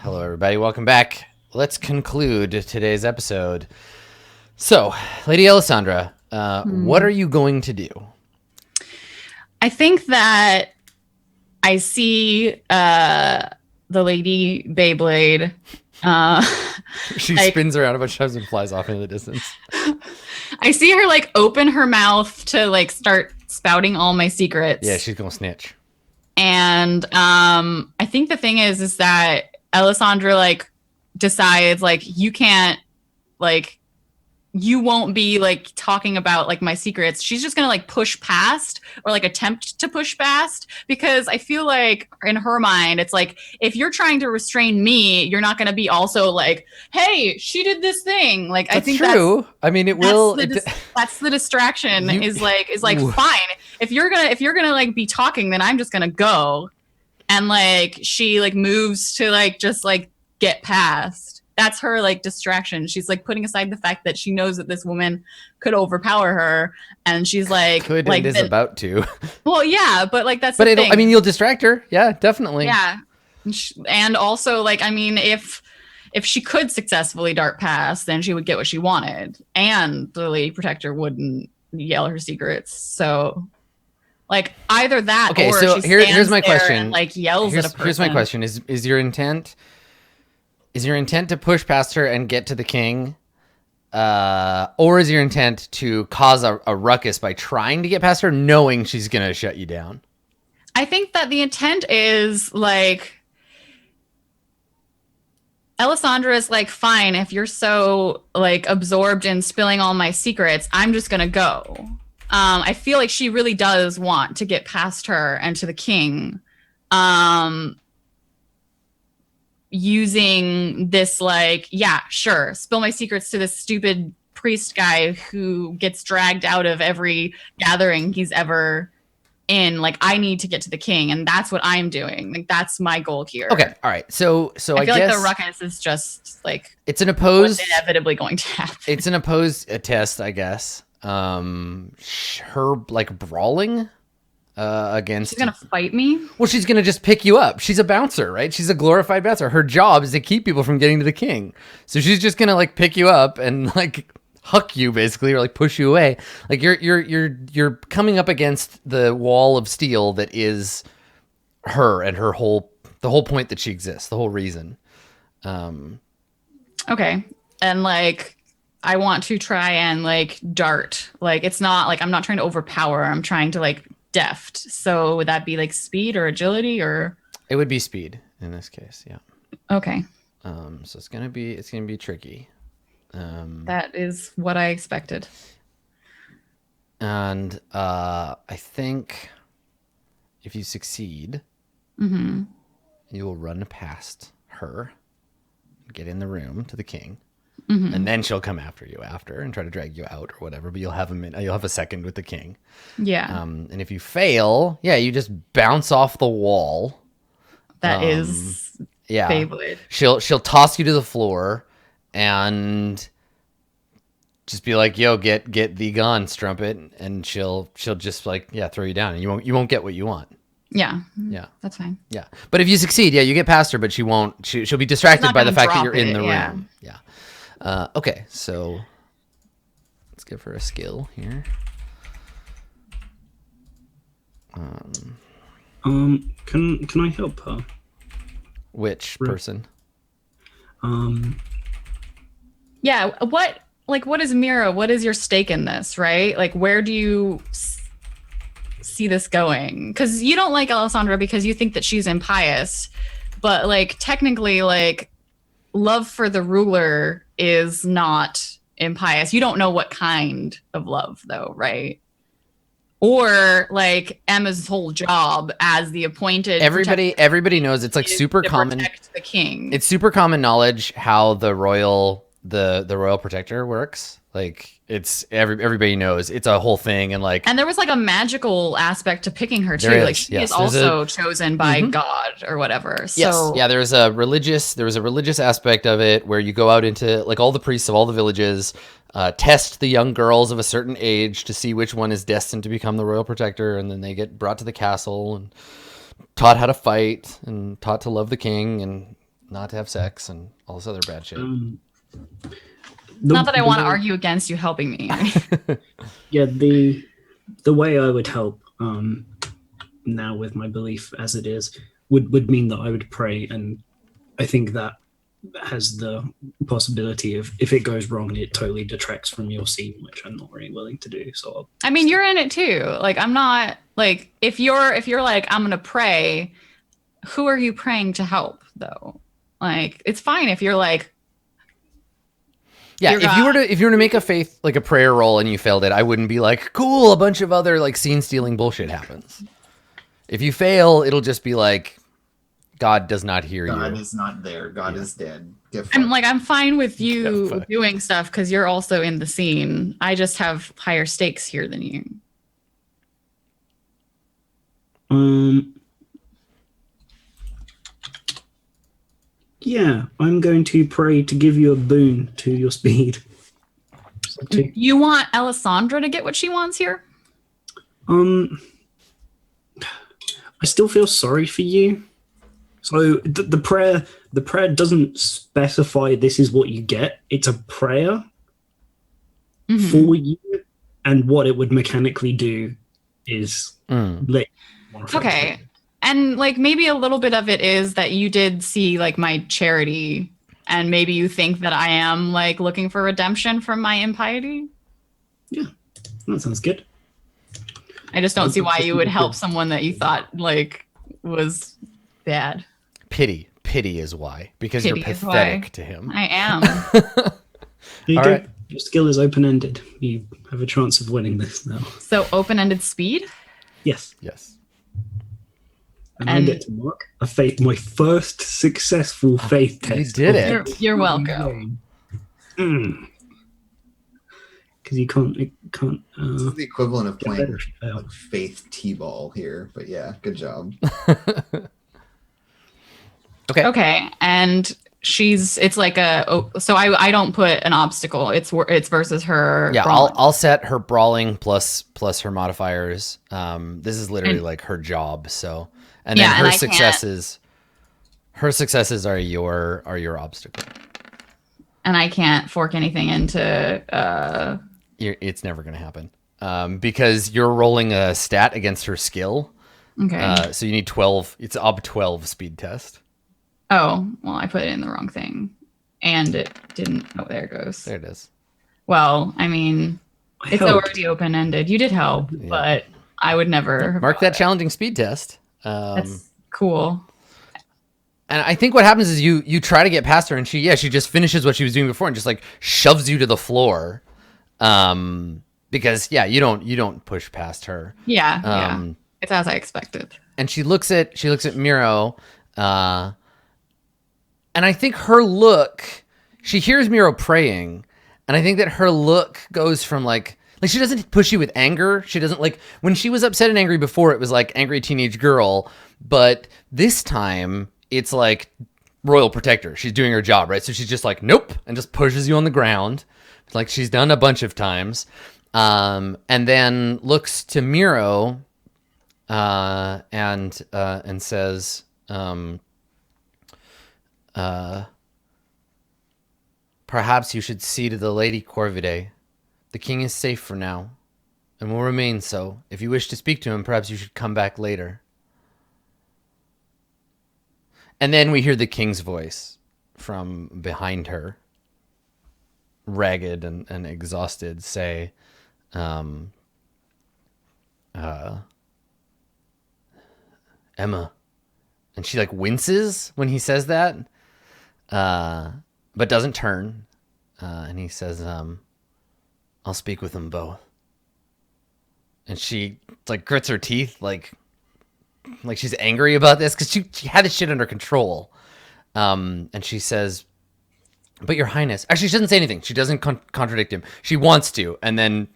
Hello, everybody. Welcome back. Let's conclude today's episode. So, Lady Alessandra, what are you going to do? I think that I see the Lady Beyblade. She spins around a bunch of times and flies off into the distance. I see her like open her mouth to like start spouting all my secrets. Yeah, she's gonna snitch. And I think the thing is that Alessandra like decides like you can't like you won't be like talking about like my secrets. She's just gonna like push past or like attempt to push past, because I feel like in her mind it's like, if you're trying to restrain me, you're not gonna be also like, hey, she did this thing. Like, That's I think true. I mean, it will. That's the distraction. Is like fine. If you're gonna like be talking, then I'm just gonna go. And like she like moves to like just like get past. That's her like distraction. She's like putting aside the fact that she knows that this woman could overpower her, and she's like could like and is about to. Well, yeah, but like that's but the thing. I mean, you'll distract her. Yeah, definitely. Yeah, and also like I mean, if she could successfully dart past, then she would get what she wanted, and the Lady Protector wouldn't yell her secrets. So like either that, okay, or so she here's my question. And, like yells at a person. Here's my question: Is your intent to push past her and get to the king, or is your intent to cause a ruckus by trying to get past her, knowing she's gonna shut you down? I think that the intent is like, Alessandra is like, fine, if you're so like absorbed in spilling all my secrets, I'm just gonna go. I feel like she really does want to get past her and to the king, using this like, yeah, sure, spill my secrets to this stupid priest guy who gets dragged out of every gathering he's ever in. Like, I need to get to the king, and that's what I'm doing. Like, that's my goal here. Okay, all right. So I feel guess like the ruckus is just like, it's an opposed, what's inevitably going to happen. It's an opposed test, I guess. Her like brawling against. She's gonna fight me. Well, she's gonna just pick you up. She's a bouncer, right? She's a glorified bouncer. Her job is to keep people from getting to the king. So she's just gonna like pick you up and like huck you basically, or like push you away. Like you're coming up against the wall of steel that is her and the whole point that she exists, the whole reason. Okay, and like, I want to try and like dart. Like, it's not like I'm not trying to overpower. I'm trying to like deft. So would that be like speed or agility, or? It would be speed in this case. Yeah. Okay. So it's gonna be tricky. That is what I expected. And I think if you succeed, you will run past her, get in the room to the king. And then she'll come after you and try to drag you out or whatever. But you'll have a second with the king. Yeah. And if you fail, you just bounce off the wall. That is Beyblade. She'll toss you to the floor and just be like, "Yo, get thee gone, strumpet," and she'll just like throw you down, and you won't get what you want. Yeah. Yeah. That's fine. Yeah. But if you succeed, you get past her, but she won't. She'll be distracted by the fact that you're in the room. Yeah. Okay, so let's give her a skill here. Can I help her? Which person? Yeah. What is Mira? What is your stake in this, right? Like, where do you see this going? Because you don't like Alessandra because you think that she's impious, but like technically, like, love for the ruler is not impious. You don't know what kind of love, though, right? Or like Emma's whole job as the appointed. Everybody knows it's like super common. Protect the king. It's super common knowledge how the royal protector works. Like, it's everybody knows it's a whole thing, and there was like a magical aspect to picking her too. Is, like, she is also chosen by God or whatever. So yes, yeah, there was a religious aspect of it where you go out into like all the priests of all the villages, test the young girls of a certain age to see which one is destined to become the royal protector, and then they get brought to the castle and taught how to fight and taught to love the king, and not to have sex and all this other bad shit. Not that I want to argue against you helping me. Yeah, the way I would help now with my belief as it is would mean that I would pray, and I think that has the possibility of, if it goes wrong, it totally detracts from your scene, which I'm not really willing to do. So I mean, you're in it too. Like, I'm not like, if you're like, I'm gonna pray, who are you praying to help though? Like, it's fine if you're like, yeah, dear if you were to make a faith, like a prayer roll, and you failed it, I wouldn't be like, cool, a bunch of other like scene stealing bullshit happens. If you fail, it'll just be like, God does not hear you. God is not there. God is dead. I'm fine with you doing stuff because you're also in the scene. I just have higher stakes here than you. Yeah, I'm going to pray to give you a boon to your speed. You want Alessandra to get what she wants here? I still feel sorry for you. So the prayer doesn't specify this is what you get. It's a prayer for you, and what it would mechanically do is let you okay. And like maybe a little bit of it is that you did see like my charity, and maybe you think that I am like looking for redemption from my impiety. Yeah, that sounds good. I just don't see why you would help someone that you thought like was bad. Pity is why, because you're pathetic to him. I am. There you All go. right. Your skill is open-ended. You have a chance of winning this now. So open-ended speed? Yes. And I And- get to mark a faith, my first successful faith test. You did it. You're welcome. Because you can't. This is the equivalent of Get better playing if you fail. like faith t-ball here, but yeah, good job. Okay, and it's like so I don't put an obstacle. It's versus her. Yeah, brawling. I'll set her brawling plus her modifiers. This is literally like her job. So, and then her successes. Her successes are your obstacle. And I can't fork anything into. It's never going to happen because you're rolling a stat against her skill. Okay. So you need 12. It's ob 12 speed test. Oh, well, I put it in the wrong thing. And it didn't. Oh, there it goes. There it is. Well, I mean, it's already open-ended. You did help, but I would never. Mark that challenging speed test. That's cool. And I think what happens is you try to get past her, and she just finishes what she was doing before and just like shoves you to the floor. Because you don't push past her. Yeah. It's as I expected. And she looks at Miro, and I think her look, she hears Miro praying, and I think that her look goes from like she doesn't push you with anger. She doesn't like when she was upset and angry before, it was like angry teenage girl, but this time it's like royal protector. She's doing her job, right? So she's just like, nope, and just pushes you on the ground. It's like she's done a bunch of times. And then looks to Miro and says, perhaps you should see to the Lady Corvidae. The king is safe for now, and will remain so. If you wish to speak to him, perhaps you should come back later. And then we hear the king's voice from behind her, ragged and exhausted, say, Emma. And she like winces when he says that, but doesn't turn. And he says, I'll speak with them both. And she like grits her teeth, like she's angry about this because she had this shit under control. And she says, but your highness, actually she doesn't say anything. She doesn't contradict him. She wants to. And then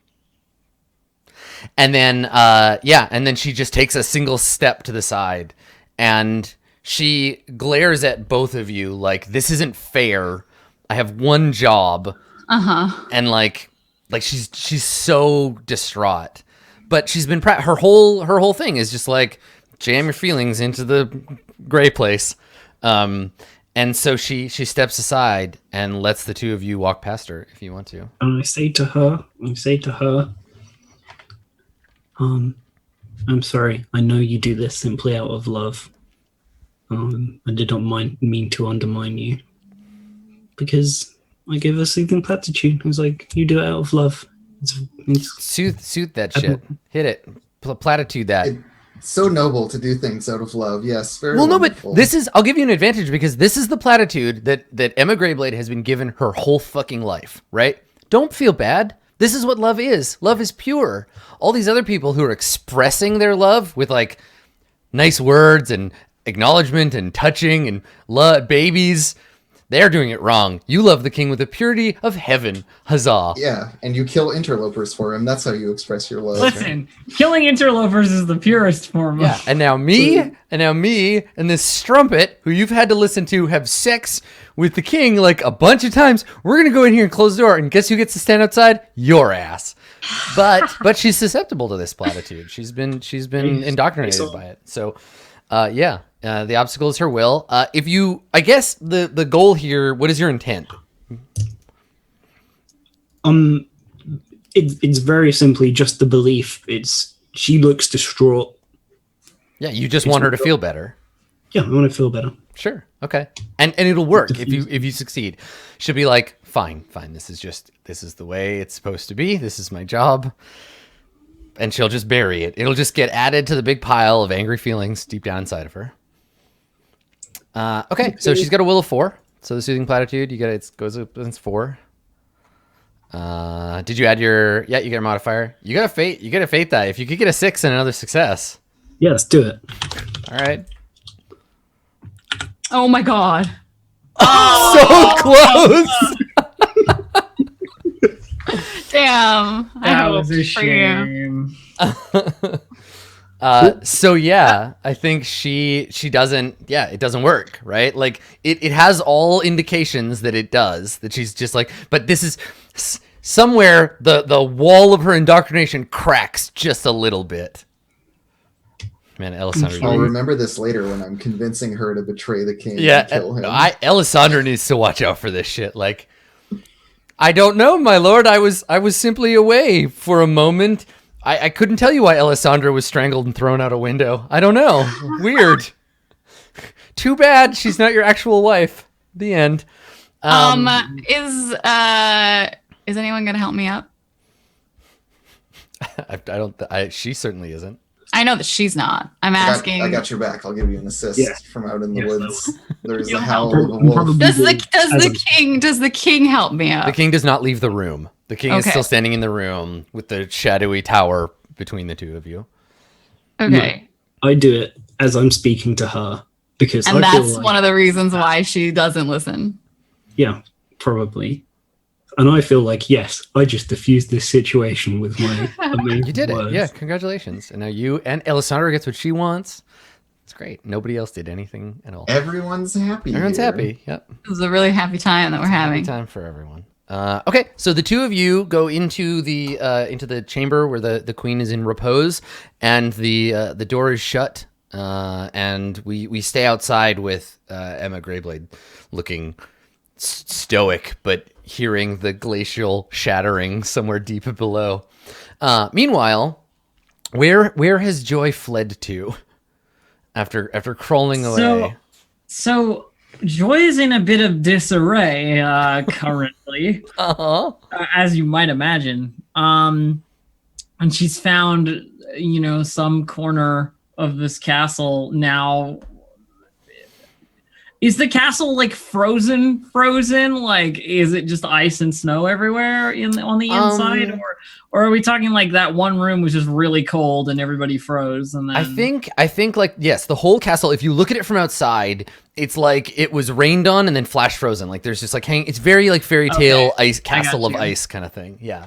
she just takes a single step to the side and she glares at both of you like, this isn't fair. I have one job. And like she's so distraught, but she's been her whole thing is just like jam your feelings into the gray place. And And so she steps aside and lets the two of you walk past her if you want to. And I say to her, I'm sorry. I know you do this simply out of love. I did not mean to undermine you. Because I gave a soothing platitude. I was like, you do it out of love. It's Soothe that shit. Hit it. Platitude that. It's so noble to do things out of love. Yes, very Well, no, wonderful. but this is, I'll give you an advantage because this is the platitude that Emma Greyblade has been given her whole fucking life, right? Don't feel bad. This is what love is. Love is pure. All these other people who are expressing their love with like nice words and acknowledgement and touching and love babies, they're doing it wrong. You love the king with the purity of heaven. Huzzah. Yeah, and you kill interlopers for him. That's how you express your love. Listen, killing interlopers is the purest form. Yeah, and now me, and this strumpet, who you've had to listen to have sex with the king like a bunch of times. We're gonna go in here and close the door, and guess who gets to stand outside? Your ass. But she's susceptible to this platitude. She's been indoctrinated by it. So, the obstacle is her will. If you, I guess the goal here. What is your intent? it's very simply just the belief. She looks distraught. Yeah, you just want her to feel better. Yeah, I want to feel better. Sure. Okay. And it'll work if you succeed. She'll be like, fine. This is the way it's supposed to be. This is my job. And she'll just bury it. It'll just get added to the big pile of angry feelings deep down inside of her. Okay. So she's got a will of 4. So the soothing platitude, it goes up against 4. Did you add you get a modifier. You got a fate die. If you could get a 6 and another success. Yeah, let's do it. All right. Oh my god. So close. Damn. That was a hoped for you. shame. So yeah, I think she doesn't, it doesn't work, right? Like it has all indications that it does, that she's just like, but this is somewhere the wall of her indoctrination cracks just a little bit. Man, Elisandra. I'll remember this later when I'm convincing her to betray the king and kill him. Elisandra needs to watch out for this shit. Like, I don't know, my lord. I was simply away for a moment. I couldn't tell you why Elisandra was strangled and thrown out a window. I don't know. Weird. Too bad she's not your actual wife. The end. Is anyone gonna help me up? She certainly isn't. I know that she's not. I'm asking. I got your back. I'll give you an assist from out in the woods. There's You'll a howl help. of a wolf. Does the king help me up? The king does not leave the room. The king is still standing in the room with the shadowy tower between the two of you. Okay. No, I do it as I'm speaking to her because and I feel that's like, one of the reasons why she doesn't listen. Yeah, probably. And I feel like, yes, I just diffused this situation with my amazing You did words. it. Yeah, congratulations. And now you and Elisandra gets what she wants. It's great. Nobody else did anything at all. Everyone's happy. Everyone's here. happy. Yep. It was a really happy time that we're having. Happy time for everyone. Okay, so the two of you go into the chamber where the queen is in repose, and the door is shut. And we stay outside with Emma Greyblade looking stoic, but hearing the glacial shattering somewhere deep below. Meanwhile, where has Joy fled to after crawling away? So Joy is in a bit of disarray currently, as you might imagine. And she's found, some corner of this castle now. Is the castle like frozen? Like, is it just ice and snow everywhere on the inside, or are we talking like that one room was just really cold and everybody froze? And then I think like, yes, the whole castle. If you look at it from outside, it's like it was rained on and then flash frozen. Like there's just like it's very like fairy tale ice castle of ice kind of thing. Yeah.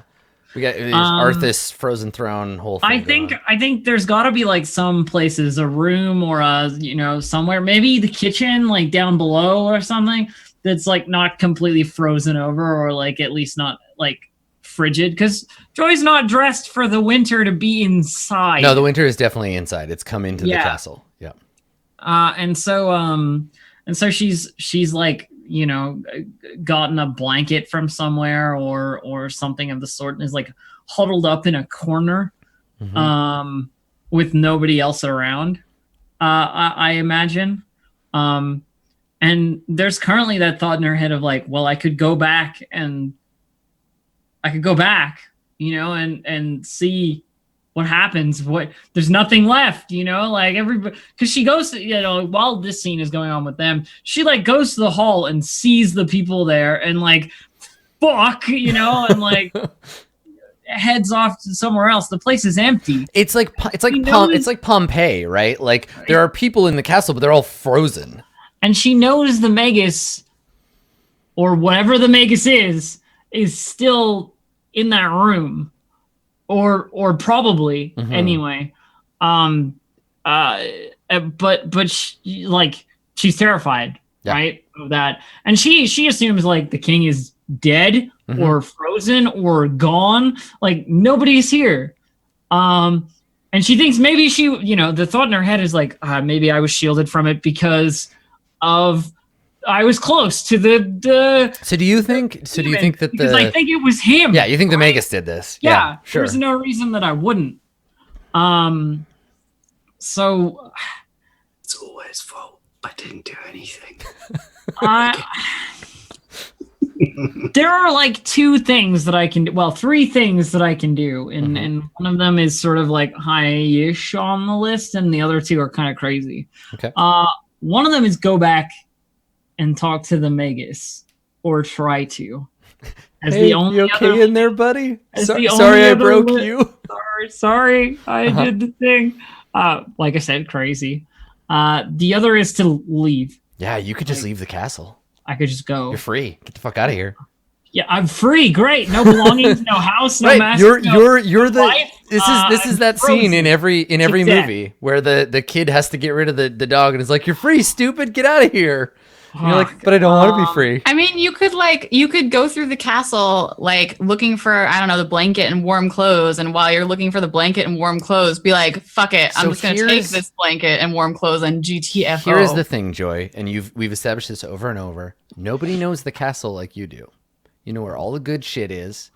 We got Arthas frozen throne whole thing. I think there's got to be like some places, a room or somewhere, maybe the kitchen like down below or something that's like not completely frozen over, or like at least not like frigid, because Joy's not dressed for the winter to be inside. No, the winter is definitely inside. It's come into the castle. Yeah. And so and so she's like, you know, gotten a blanket from somewhere or something of the sort, and is like huddled up in a corner, with nobody else around. I imagine. And there's currently that thought in her head of like, well, I could go back, you know, and see what happens. There's nothing left, you know, like everybody, because she goes to, you know, while this scene is going on with them, she like goes to the hall and sees the people there and like, fuck, you know, and like heads off to somewhere else. The place is empty. It's like Pompeii, right? Like there are people in the castle, but they're all frozen. And she knows the Magus, or whatever the Magus is still in that room, or probably anyway. But she, like, she's terrified, right, of that, and she assumes like the king is dead or frozen or gone, like nobody's here. And she thinks maybe she, you know, the thought in her head is like, maybe I was shielded from it because I was close to the So do you think that because I think it was him. Yeah, you think the Magus did this? Yeah, sure. There's no reason that I wouldn't. So It's all his fault. I didn't do anything. there are like two things that I can do. Well, three things that I can do, and one of them is sort of like high-ish on the list, and the other two are kind of crazy. Okay. One of them is go back and talk to the Magus, or try to. As Hey, the only you okay other, in there, buddy? as Sorry, the sorry only I other broke li- you. Sorry, I did the thing. Like I said, crazy. The other is to leave. Yeah, you could just leave the castle. I could just go. You're free. Get the fuck out of here. Yeah, I'm free. Great. No belongings, no house, no Right, master. you're the wife. this is that scene in every Exactly. movie where the kid has to get rid of the dog and is like, "You're free, stupid. Get out of here." And you're like, "But I don't want to be free." I mean, you could go through the castle, like looking for, I don't know, the blanket and warm clothes. And while you're looking for the blanket and warm clothes, be like, fuck it. I'm So just going to take this blanket and warm clothes and GTFO. Here is the thing, Joy, and we've established this over and over. Nobody knows the castle like you do. You know where all the good shit is.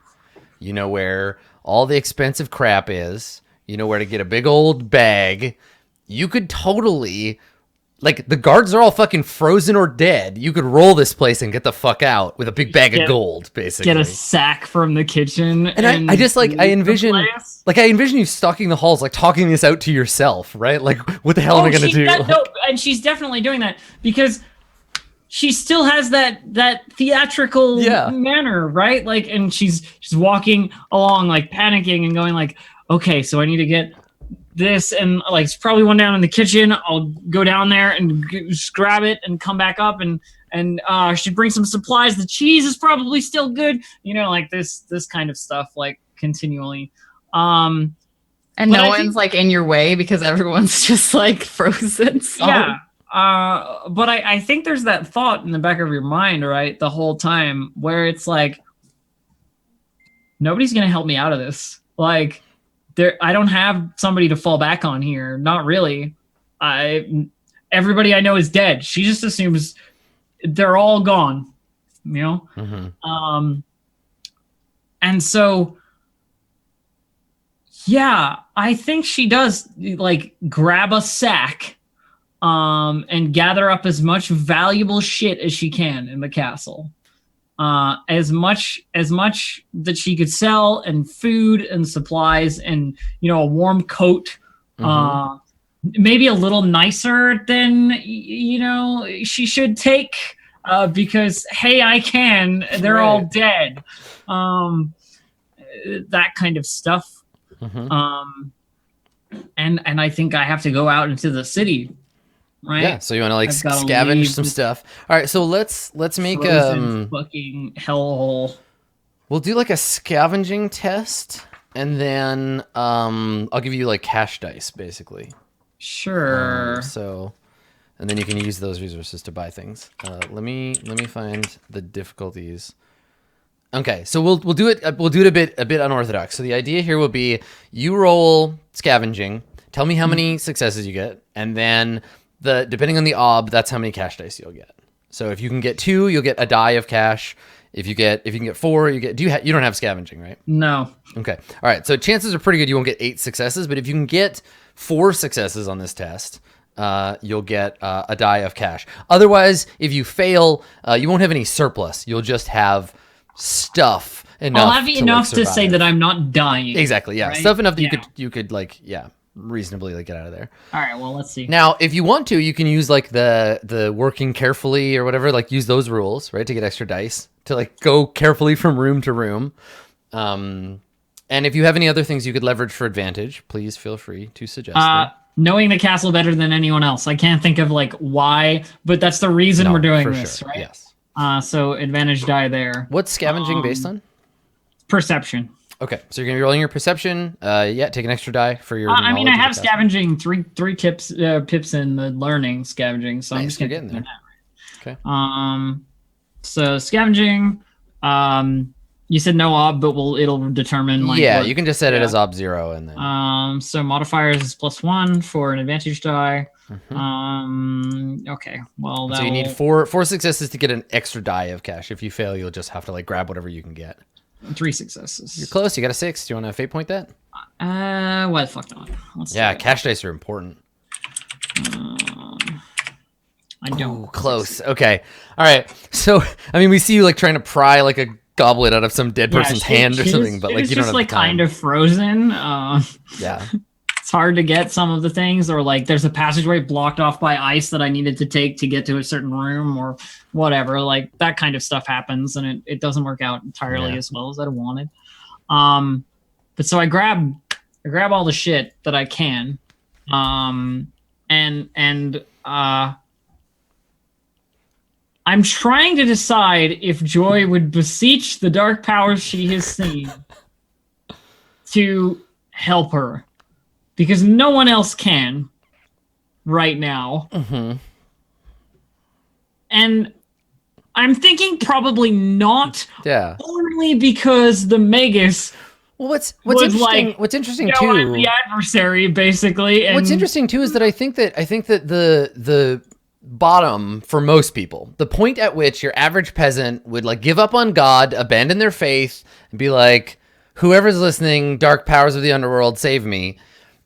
You know where all the expensive crap is. You know where to get a big old bag. You could totally... Like, the guards are all fucking frozen or dead. You could roll this place and get the fuck out with a big bag of gold, basically. Get a sack from the kitchen. And I just, like, I envision you stalking the halls, like, talking this out to yourself, right? Like, what the hell am I going to do? No, and she's definitely doing that because she still has that theatrical manner, right? Like, and she's walking along, like, panicking and going, like, okay, so I need to get this, and like it's probably one down in the kitchen. I'll go down there and just grab it and come back up, and I should bring some supplies. The cheese is probably still good, you know, like this kind of stuff, like continually. And no one's like in your way because everyone's just like frozen. So. Yeah. But I think there's that thought in the back of your mind, right, the whole time, where it's like, nobody's gonna help me out of this. Like, I don't have somebody to fall back on here. Not really. Everybody I know is dead. She just assumes they're all gone, you know? And so, yeah, I think she does like grab a sack and gather up as much valuable shit as she can in the castle. As much that she could sell, and food and supplies, and, you know, a warm coat, maybe a little nicer than, you know, she should take, because, hey, I can, they're all dead. That kind of stuff. And I think I have to go out into the city. Right? Yeah, so you want to like scavenge some stuff. All right, so let's make a fucking hellhole. We'll do like a scavenging test, and then I'll give you like cash dice, basically. Sure. And then you can use those resources to buy things. Let me find the difficulties. Okay, so we'll do it a bit unorthodox. So the idea here will be you roll scavenging. Tell me how many successes you get, and then depending on the ob, that's how many cash dice you'll get. So if you can get 2, you'll get a die of cash. If you can get 4, you don't have scavenging, right? No. Okay. All right. So chances are pretty good you won't get 8 successes, but if you can get 4 successes on this test, you'll get a die of cash. Otherwise, if you fail, you won't have any surplus. You'll just have stuff enough. I'll have enough to say that I'm not dying. Exactly. Yeah. Right? Stuff enough that you could reasonably get out of there. All right. Well, let's see. Now, if you want to, you can use like the working carefully or whatever, like use those rules, right, to get extra dice to like go carefully from room to room. And if you have any other things you could leverage for advantage, please feel free to suggest them. Knowing the castle better than anyone else. I can't think of like why, but that's the reason we're doing this, sure. right? Yes. So advantage die there. What's scavenging based on? Perception. Okay, so you're gonna be rolling your perception. Take an extra die for your. I mean, I knowledge have of the castle. scavenging three pips in the learning scavenging, so I'm Nice, just gonna you're getting get there. that. Okay. So scavenging. You said no ob, but it'll determine like. Yeah, what- you can just set it as ob 0 and then. So modifiers is +1 for an advantage die. Okay. Well, So you need 4 successes to get an extra die of cash. If you fail, you'll just have to like grab whatever you can get. 3 successes. You're close. You got a 6. Do you want to fate point that? What the fuck not? Let's Yeah, do it. cash dice are important. I don't. Ooh, close. Okay. All right. So, I mean, we see you like trying to pry like a goblet out of some dead person's hand or something, but like you don't just have like the time. kind of frozen. Yeah. It's hard to get some of the things, or like there's a passageway blocked off by ice that I needed to take to get to a certain room or whatever. Like that kind of stuff happens, and it doesn't work out entirely as well as I wanted. But so I grab all the shit that I can, and I'm trying to decide if Joy would beseech the dark powers she has seen to help her, because no one else can right now. And I'm thinking probably not. Yeah. Only because the Magus Well, what's was interesting? like, What's interesting I'm too? the adversary, basically. And What's interesting too is that I think that the bottom for most people, the point at which your average peasant would like give up on God, abandon their faith, and be like, whoever's listening, dark powers of the underworld, save me,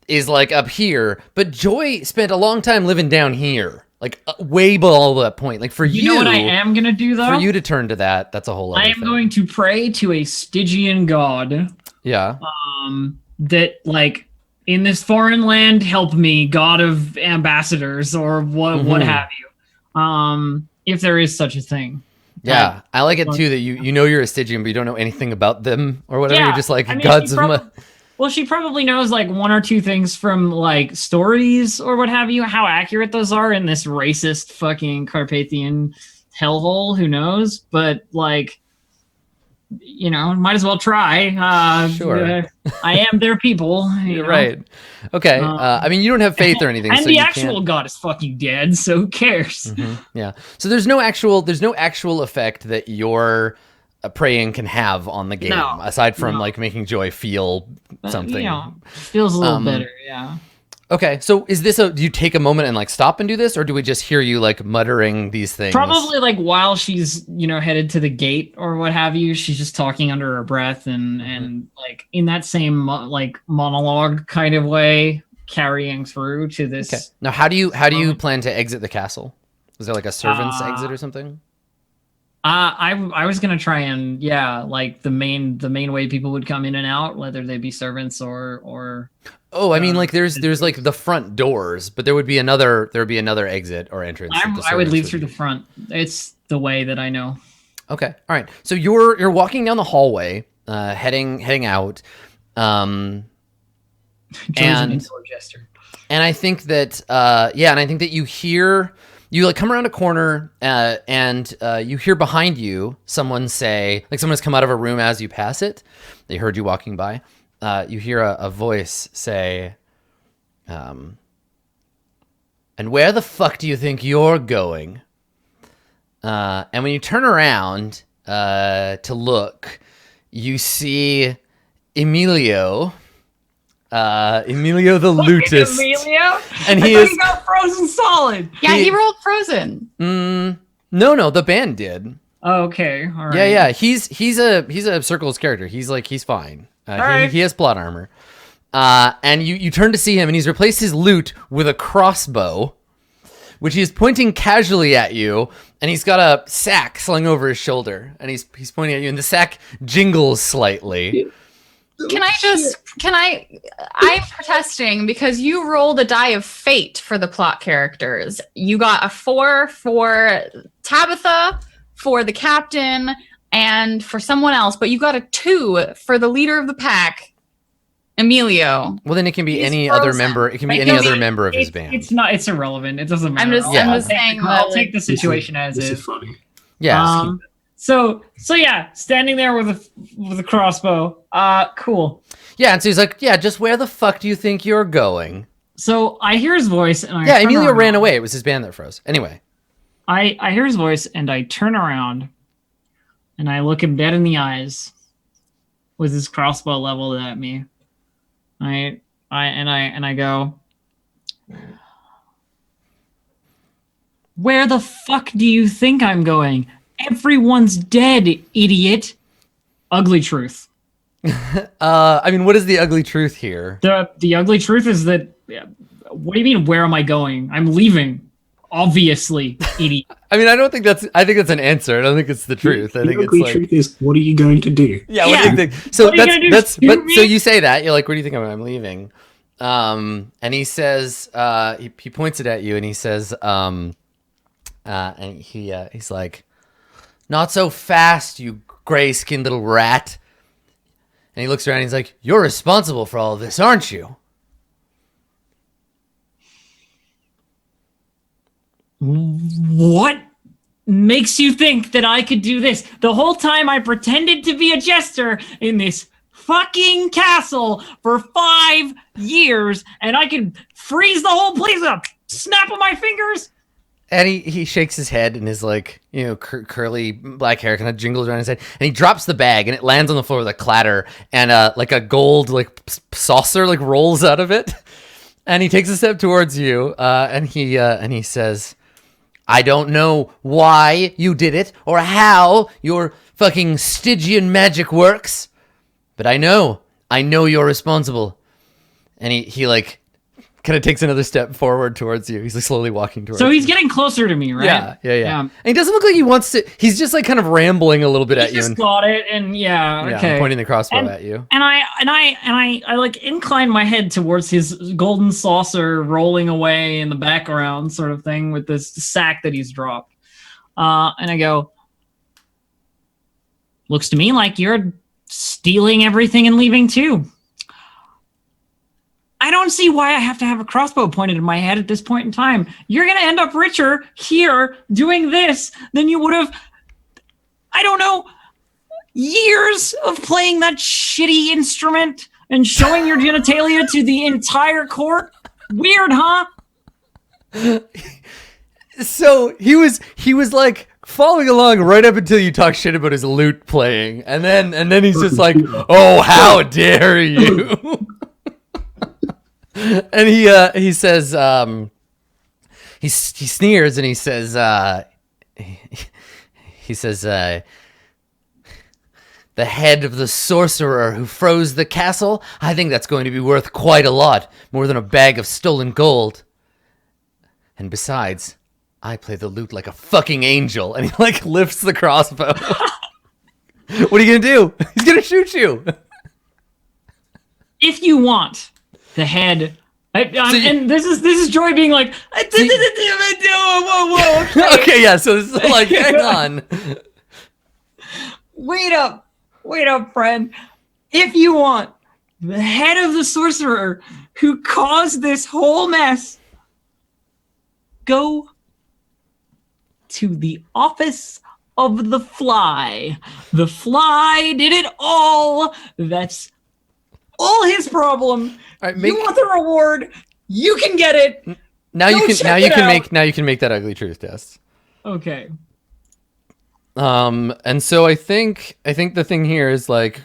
is like up here. But Joy spent a long time living down here, like way below that point. Like for you, you know what I am gonna do though? for you to turn to that's a whole other I am thing. going to pray to a Stygian god. Yeah. That like in this foreign land, help me, god of ambassadors or what have you. If there is such a thing. Yeah, I like it too that you know you're a Stygian, but you don't know anything about them or whatever. Yeah, You're just like I mean, gods she of. Well, she probably knows like 1 or 2 things from like stories or what have you. How accurate those are in this racist fucking Carpathian hellhole, who knows? But like, might as well try. Sure. I am their people. You're right. Okay. I mean, you don't have faith or anything, And so the you actual can't. god is fucking dead, so who cares? Yeah. So there's no actual effect that your praying can have on the game, No. aside from No. like making Joy feel something. Feels a little better. Yeah. Okay. So do you take a moment and like stop and do this, or do we just hear you like muttering these things? Probably like while she's headed to the gate or what have you, she's just talking under her breath and like in that same like monologue kind of way, carrying through to this. Okay. Now, how do you plan to exit the castle? Is there like a servant's exit or something? I was gonna try and like the main way people would come in and out, whether they be servants or. Oh, I mean, like there's like the front doors, but there would be another exit or entrance. that the I would servants leave through be. the front. It's the way that I know. Okay, all right. So you're walking down the hallway, heading out, Joe's an indoor jester. and I think that you like come around a corner, and you hear behind you someone say, like someone's come out of a room as you pass it. They heard you walking by. You hear a voice say, and where the fuck do you think you're going? And when you turn around to look, you see Emilio Emilio the lootist. Emilio? And I he thought is he got frozen solid. Yeah, he rolled frozen. no, the band did. Okay, all right. Yeah. He's a Circles character. He's fine. right. He has plot armor. And you turn to see him, and he's replaced his loot with a crossbow, which he is pointing casually at you, and he's got a sack slung over his shoulder, and he's pointing at you, and the sack jingles slightly. I'm protesting because you rolled a die of fate for the plot characters. You got a 4 for Tabitha, for the captain, and for someone else, but you got a 2 for the leader of the pack, Emilio. Well, then it can be He's any frozen. other member. It can be It any doesn't- other member of his It's band. It's irrelevant. It doesn't matter. I'm just saying I'll that, take the situation as This is. is funny. Yeah. So yeah, standing there with a crossbow. Cool. Yeah, and so he's like, yeah, just where the fuck do you think you're going? So I hear his voice, and I Yeah, turn Emilio around. ran away. It was his band that froze. Anyway. I hear his voice, and I turn around, and I look him dead in the eyes, with his crossbow leveled at me. I go, where the fuck do you think I'm going? Everyone's dead, idiot. Ugly truth. I mean, what is the ugly truth here? The ugly truth is that. What do you mean? Where am I going? I'm leaving. Obviously, idiot. I mean, I think that's an answer. I don't think it's the truth. I The think it's ugly like, truth is, what are you going to do? yeah. What do you think? So What are you gonna do, that's shoot but me? so you say that you're like, where do you think I'm leaving? And he says, he points it at you, and he says, and he's like, not so fast, you gray-skinned little rat. And he looks around, and he's like, you're responsible for all of this, aren't you? What makes you think that I could do this? The whole time I pretended to be a jester in this fucking castle for 5 years, and I could freeze the whole place up. Snap of my fingers. And he shakes his head, and his like, you know, curly black hair kind of jingles around his head, and he drops the bag, and it lands on the floor with a clatter, and like a gold like saucer like rolls out of it, and he takes a step towards you, and he says, I don't know why you did it or how your fucking Stygian magic works, but I know you're responsible. And he like kind of takes another step forward towards you. He's like slowly walking towards So you. he's getting closer to me, right? Yeah. And he doesn't look like he wants to. He's just like kind of rambling a little bit at He you. just And, got it, and okay. pointing the crossbow And- at you. And I like incline my head towards his golden saucer rolling away in the background, sort of thing, with this sack that he's dropped. And I go, looks to me like you're stealing everything and leaving too. I don't see why I have to have a crossbow pointed in my head at this point in time. You're going to end up richer here doing this than you would have, I don't know, years of playing that shitty instrument and showing your genitalia to the entire court. Weird, huh? So he was like following along right up until you talk shit about his lute playing, and then he's just like, "Oh, how dare you!" And he says, he sneers and he says, the head of the sorcerer who froze the castle, I think that's going to be worth quite a lot, more than a bag of stolen gold. And besides, I play the lute like a fucking angel. And he like lifts the crossbow. What are you gonna do? He's gonna shoot you. If you want the head, and this is Joy being like, I did it, whoa. Okay, yeah. So this is like, hang on. Wait up, friend. If you want the head of the sorcerer who caused this whole mess, go to the office of the Fly. The Fly did it all. That's all his problem. All right, You want the reward? You can get it. now you Go can check it out. make that ugly truth test. Okay. And so I think the thing here is like,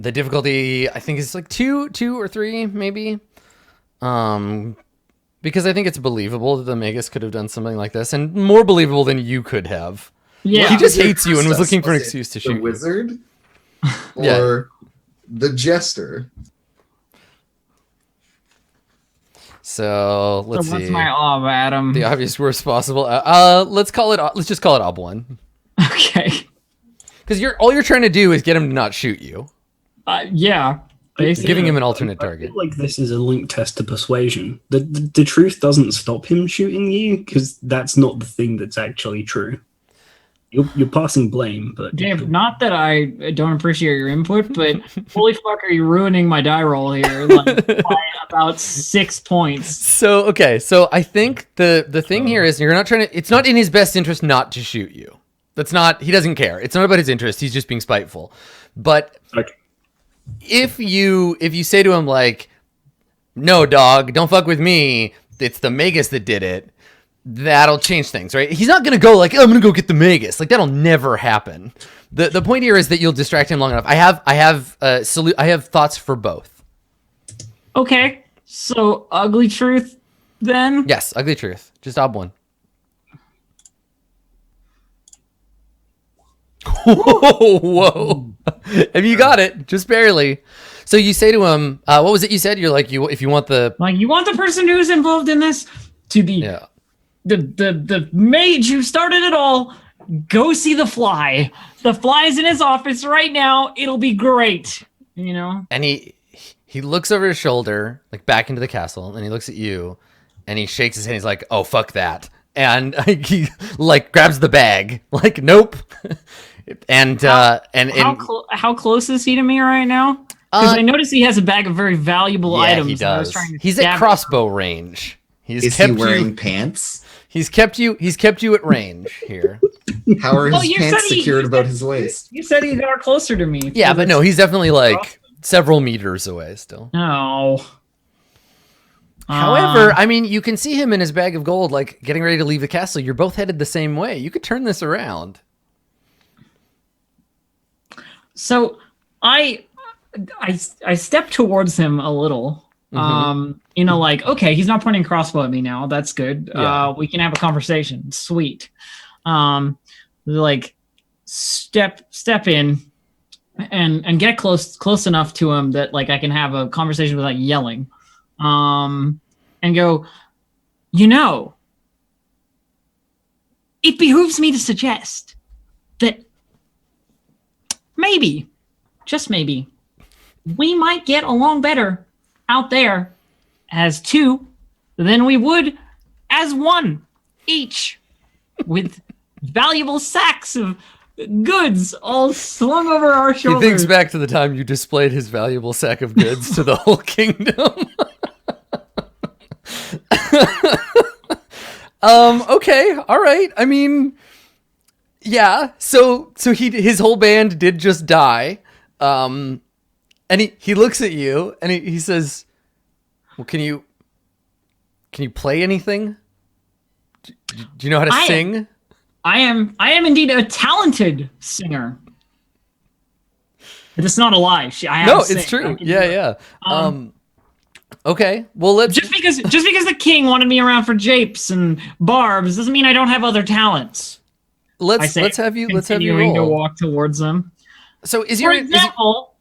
The difficulty, I think, is like two or three, maybe. Because I think it's believable that the Magus could have done something like this, and more believable than you could have. Yeah. He just hates you and was looking for an Was excuse to it shoot the you. wizard or Yeah. the jester. So let's So what's see. my ob, Adam? The obvious worst possible. Let's just call it ob 1. Okay. Because all you're trying to do is get him to not shoot you, Yeah. Basically. giving him an alternate I target. feel like this is a link test to persuasion. The truth doesn't stop him shooting you, because that's not the thing that's actually true. You're passing blame, but Dave, not that I don't appreciate your input, but holy fuck, are you ruining my die roll here like, by about 6 points? So okay, so I think the thing here is you're not trying to. It's not in his best interest not to shoot you. That's not. He doesn't care. It's not about his interest. He's just being spiteful. But okay. if you say to him like, "No, dog, don't fuck with me. It's the Magus that did it," that'll change things, right? He's not gonna go like, "Oh, I'm gonna go get the Magus." Like that'll never happen. The point here is that you'll distract him long enough. I have thoughts for both. Okay, so ugly truth then? Yes, ugly truth. Just ob 1. Whoa! Have you got it? Just barely. So you say to him, "What was it you said?" You're like, "If you want the Like, you want the person who's involved in this to be yeah." the mage who started it all. Go see the fly. The fly's in his office right now. It'll be great. You know? And he looks over his shoulder, like back into the castle, and he looks at you, and he shakes his head. He's like, "Oh, fuck that!" And he like grabs the bag, like, "Nope." and How close is he to me right now? Because I noticed he has a bag of very valuable yeah, items. he and I was does. trying to He's stab at him. crossbow range. Is he wearing pants? He's kept you at range here. How are his Well, you pants said he- secured you about said- his waist? You said he got closer to me. Yeah, so but no, he's definitely like several meters away still. No. However, I mean, you can see him in his bag of gold, like getting ready to leave the castle. You're both headed the same way. You could turn this around. So I step towards him a little. You know, like, okay, he's not pointing crossbow at me now. That's good. Yeah. We can have a conversation. Sweet. Like step in and get close enough to him that like I can have a conversation without yelling. And go, you know, it behooves me to suggest that maybe, just maybe, we might get along better out there as two than we would as one each, with valuable sacks of goods all slung over our He shoulders. thinks back to the time you displayed his valuable sack of goods to the whole kingdom. Okay, all right. I mean, yeah. So his whole band did just die. And he looks at you and he says, "Well, can you play anything? Do you know how to sing?" I am indeed a talented singer. It's not a lie. No, it's true. Yeah. Okay. Well, let's just because the king wanted me around for japes and barbs doesn't mean I don't have other talents. let's have you Continuing to roll. walk towards them. So For example,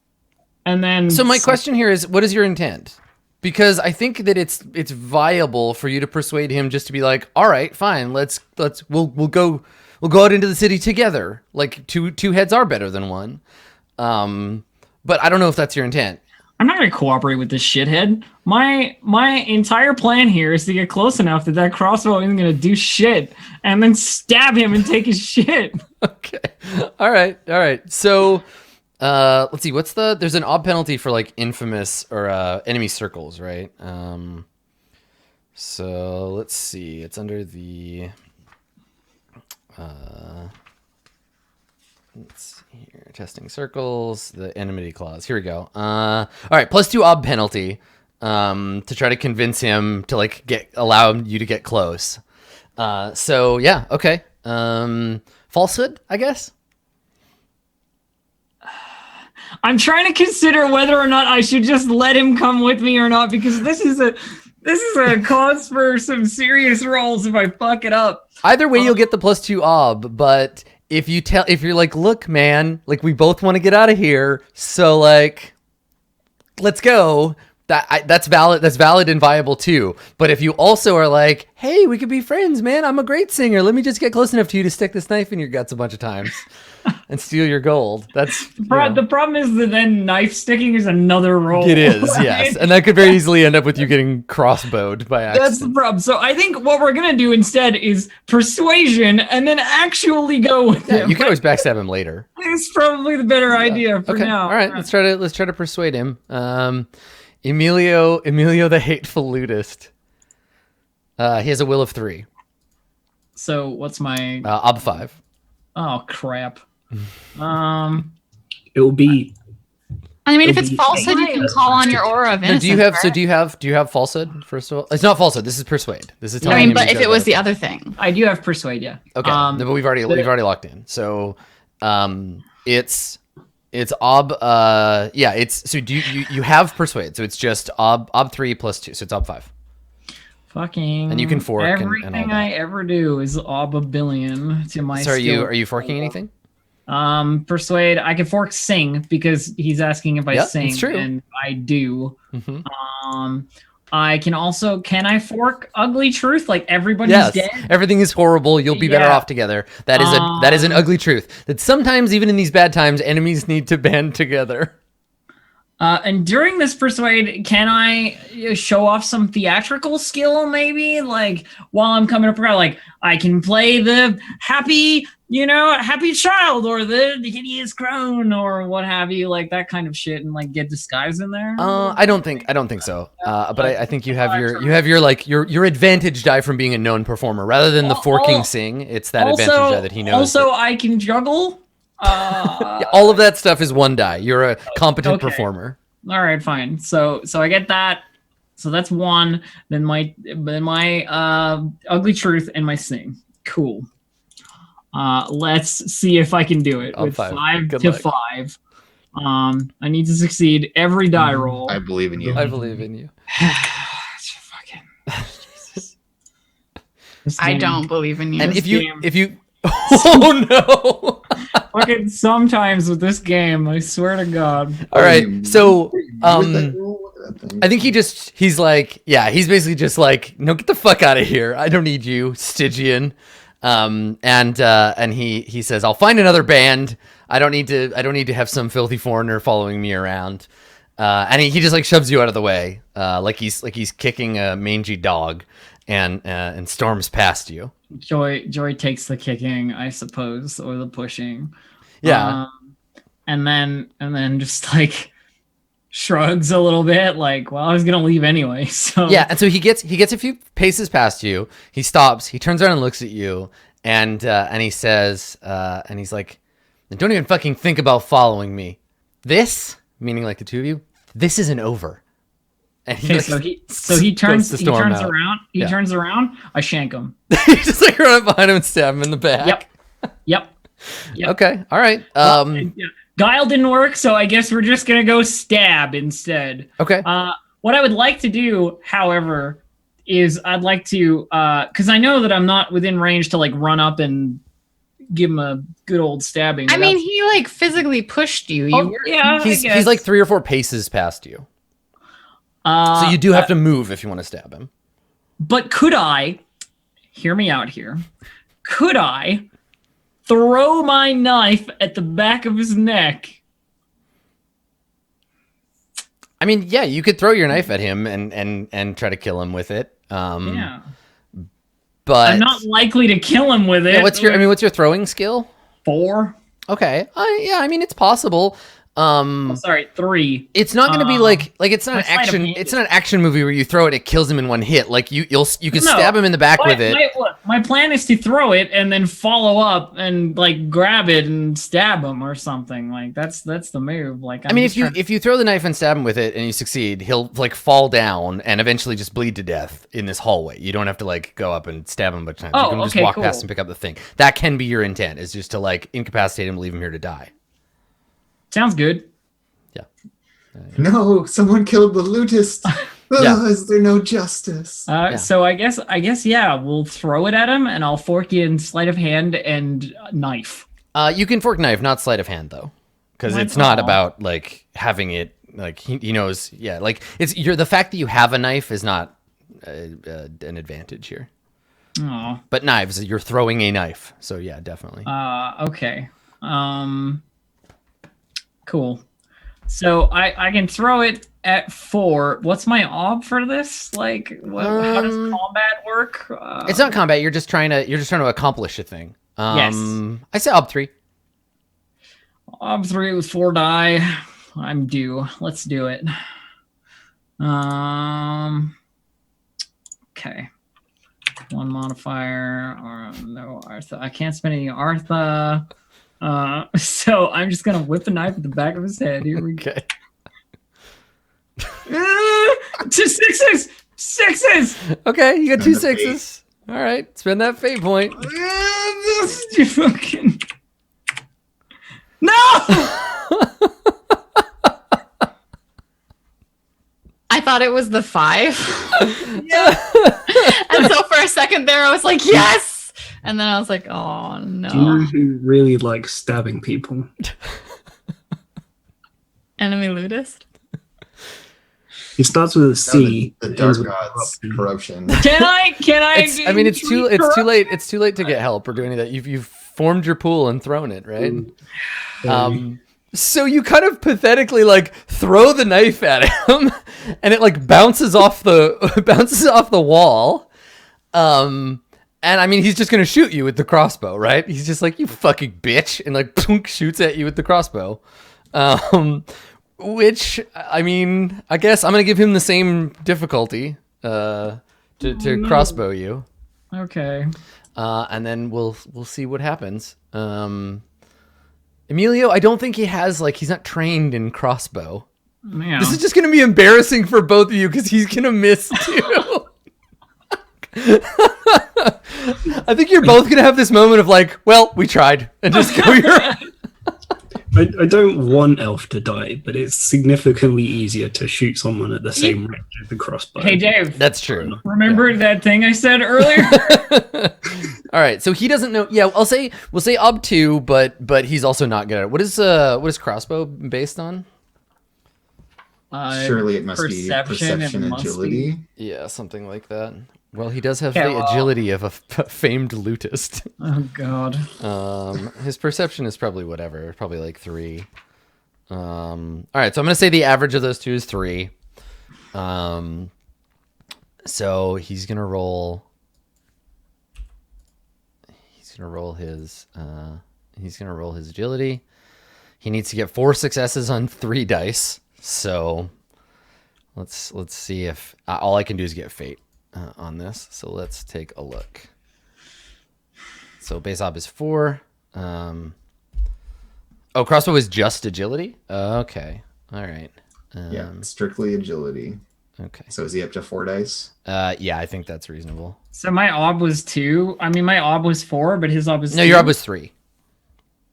and then So my question here is, what is your intent? Because I think that it's viable for you to persuade him just to be like, all right, fine, we'll go out into the city together. Like two heads are better than one. But I don't know if that's your intent. I'm not going to cooperate with this shithead. My entire plan here is to get close enough that crossbow isn't going to do shit, and then stab him and take his shit. Okay. All right. So, let's see. There's an odd penalty for like infamous or enemy circles, right? So let's see. It's under the. Let's see here. Testing circles. The enmity clause. Here we go. All right. +2 ob penalty. To try to convince him to like allow you to get close. So yeah. Okay. Falsehood, I guess. I'm trying to consider whether or not I should just let him come with me or not, because this is a cause for some serious rolls if I fuck it up. Either way, you'll get the +2 ob, but if you're like, look, man, like we both want to get out of here, so like, let's go. That's valid. That's valid and viable too. But if you also are like, hey, we could be friends, man. I'm a great singer. Let me just get close enough to you to stick this knife in your guts a bunch of times and steal your gold. That's the problem is that then knife sticking is another roll. It is, right? yes, and that could very easily end up with you getting crossbowed by accident. That's the problem. So I think what we're gonna do instead is persuasion, and then actually go with him. You can always backstab him later. It's probably the better idea for now. All right, let's try to persuade him. Emilio the Hateful Ludist. He has a will of 3. So what's my ob 5? Oh crap. It will be. I mean, if it's falsehood, you can call on your aura of innocence. Do you have falsehood? First of all, it's not falsehood. This is persuade. This is. I mean, but if it was the other thing, I do have persuade. Yeah. Okay, no, but we've already locked in. So, it's ob. Yeah. It's so. Do you have persuade? So it's just ob 3 + 2. So it's ob 5. Fucking. And you can fork. Everything and all that. I ever do is ob a billion to my. So skill. are you forking anything? Persuade. I can fork sing because he's asking if I sing, that's true. and I do. Mm-hmm. I can also. Can I fork ugly truth? Like everybody's dead. Everything is horrible. You'll be better off together. That is an ugly truth. That sometimes, even in these bad times, enemies need to band together. And during this persuade, can I show off some theatrical skill? Maybe like while I'm coming up around, like I can play the happy child or the hideous crone or what have you, like that kind of shit, and like get disguise in there. I don't think so. But I think you have your advantage die from being a known performer rather than the forking sing. It's that advantage die that he knows. Also, I can juggle. Yeah, all of that stuff is 1 die. You're a competent performer. All right, fine. So I get that. So that's 1. Then my ugly truth and my sing. Cool. Let's see if I can do it with 5 to 5. I need to succeed every die roll. I believe in you. I believe in you. Fucking Jesus. I don't believe in you. And if you oh no. Fucking sometimes with this game, I swear to God. All right, so I think he's basically just like, no, get the fuck out of here. I don't need you, Stygian. And he says, I'll find another band. I don't need to have some filthy foreigner following me around. And he just like shoves you out of the way, like he's kicking a mangy dog, and storms past you. Joy takes the kicking, I suppose, or the pushing. Yeah. And then just like shrugs a little bit, like, well, I was gonna leave anyway. So yeah, and so he gets a few paces past you. He stops. He turns around and looks at you, and he says, and he's like, "Don't even fucking think about following me. This, meaning like the two of you, this isn't over." And he turns around. He turns around. I shank him. You just like run up behind him and stab him in the back. Yep. Okay. All right. Guile didn't work, so I guess we're just gonna go stab instead. Okay. What I would like to do, however, is I'd like to, because I know that I'm not within range to like run up and give him a good old stabbing. I mean, he like physically pushed you. He's like 3 or 4 paces past you. So you do have to move if you want to stab him. But could I, hear me out here, could I throw my knife at the back of his neck? I mean, yeah, you could throw your knife at him and try to kill him with it. Yeah. But I'm not likely to kill him with it. Yeah, what's your throwing skill? 4. Okay. Yeah, I mean, it's possible. 3. It's not going to be like it's not an action. It's not an action movie where you throw it, it kills him in one hit. Like you can stab him in the back with it. My plan is to throw it and then follow up and like grab it and stab him or something. Like that's the move. Like I mean, if you throw the knife and stab him with it and you succeed, he'll like fall down and eventually just bleed to death in this hallway. You don't have to like go up and stab him a bunch of times. You can just walk past and pick up the thing. That can be your intent, is just to like incapacitate him, leave him here to die. Sounds good. No, someone killed the lootist. Yeah. Is there no justice? So I guess yeah, we'll throw it at him, and I'll fork in sleight of hand and knife. You can fork knife, not sleight of hand though, because Why it's not not? about like having it. Like he knows, yeah. Like the fact that you have a knife is not an advantage here. Oh. But knives, you're throwing a knife, so yeah, definitely. Okay. Cool. So I can throw it at 4. What's my ob for this? Like, how does combat work? It's not combat. You're just trying to accomplish a thing. Yes. I say ob 3. Ob 3 with 4 die. I'm due. Let's do it. Okay. 1 modifier or no Artha. I can't spend any Artha. So I'm just gonna whip a knife at the back of his head. Here we go. Okay. 2 6s! 6s! Okay, you got 2 Spend the 6s. All right, spend that fate point. You fucking. No! I thought it was the 5. Yeah. And so for a second there, I was like, yes! And then I was like, oh, Do you know no. who really likes stabbing people? Enemy lootist? It starts with a C. The ends dark with gods corruption. corruption. Can I? I mean, it's too late. It's too late to get help or do any of that. You've formed your pool and thrown it, right? So you kind of pathetically like throw the knife at him, and it like bounces off the wall. And I mean, he's just gonna shoot you with the crossbow, right? He's just like, you fucking bitch, and like punk, shoots at you with the crossbow. Which I mean, I guess I'm gonna give him the same difficulty to crossbow you. Okay. And then we'll see what happens. Emilio, I don't think he's not trained in crossbow. Yeah. This is just going to be embarrassing for both of you because he's going to miss too. I think you're both going to have this moment of like, well, we tried, and just go your. I don't want Elf to die, but it's significantly easier to shoot someone at the same rate with the crossbow. Hey Dave. That's true. Remember that thing I said earlier? All right, so he doesn't know. Yeah, we'll say ob 2, but he's also not good at it. What is crossbow based on? Surely it must be perception perception, and must agility. Yeah, something like that. Well, he does have Okay, the well- agility of a famed lootist. Oh God. His perception is probably whatever, probably like 3. All right, so I'm gonna say the average of those two is 3. So he's gonna roll. He's gonna roll his agility. He needs to get 4 successes on 3 dice. So let's see if all I can do is get fate on this. So let's take a look. So base op is 4. Crossbow is just agility? Okay. All right. Yeah, strictly agility. Okay. So is he up to 4 dice? Yeah, I think that's reasonable. So my ob was 2. I mean, my ob was 4, but his ob was 2. No, your ob was 3.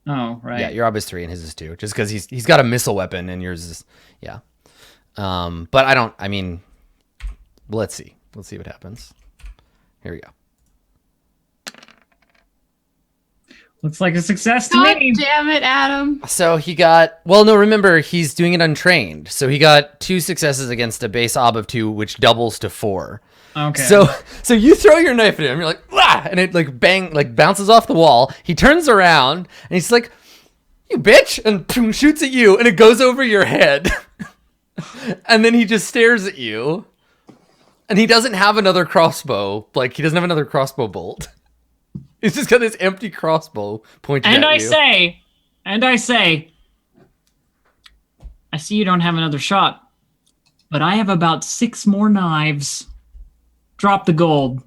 Oh, right. Yeah, your ob is 3 and his is 2. Just because he's got a missile weapon and yours is, yeah. But I mean, let's see. Let's see what happens. Here we go. Looks like a success to God me. damn it, Adam. So he got, well, no, remember, he's doing it untrained. So he got 2 successes against a base ob of 2, which doubles to 4. Okay. So you throw your knife at him, you're like, "Wah!" And it like bang, like bounces off the wall. He turns around and he's like, you bitch, and boom, shoots at you, and it goes over your head. And then he just stares at you. And he doesn't have another crossbow. Like, he doesn't have another crossbow bolt. He's just got this empty crossbow pointing and at I you. say, I see you don't have another shot, but I have about 6 more knives. Drop the gold.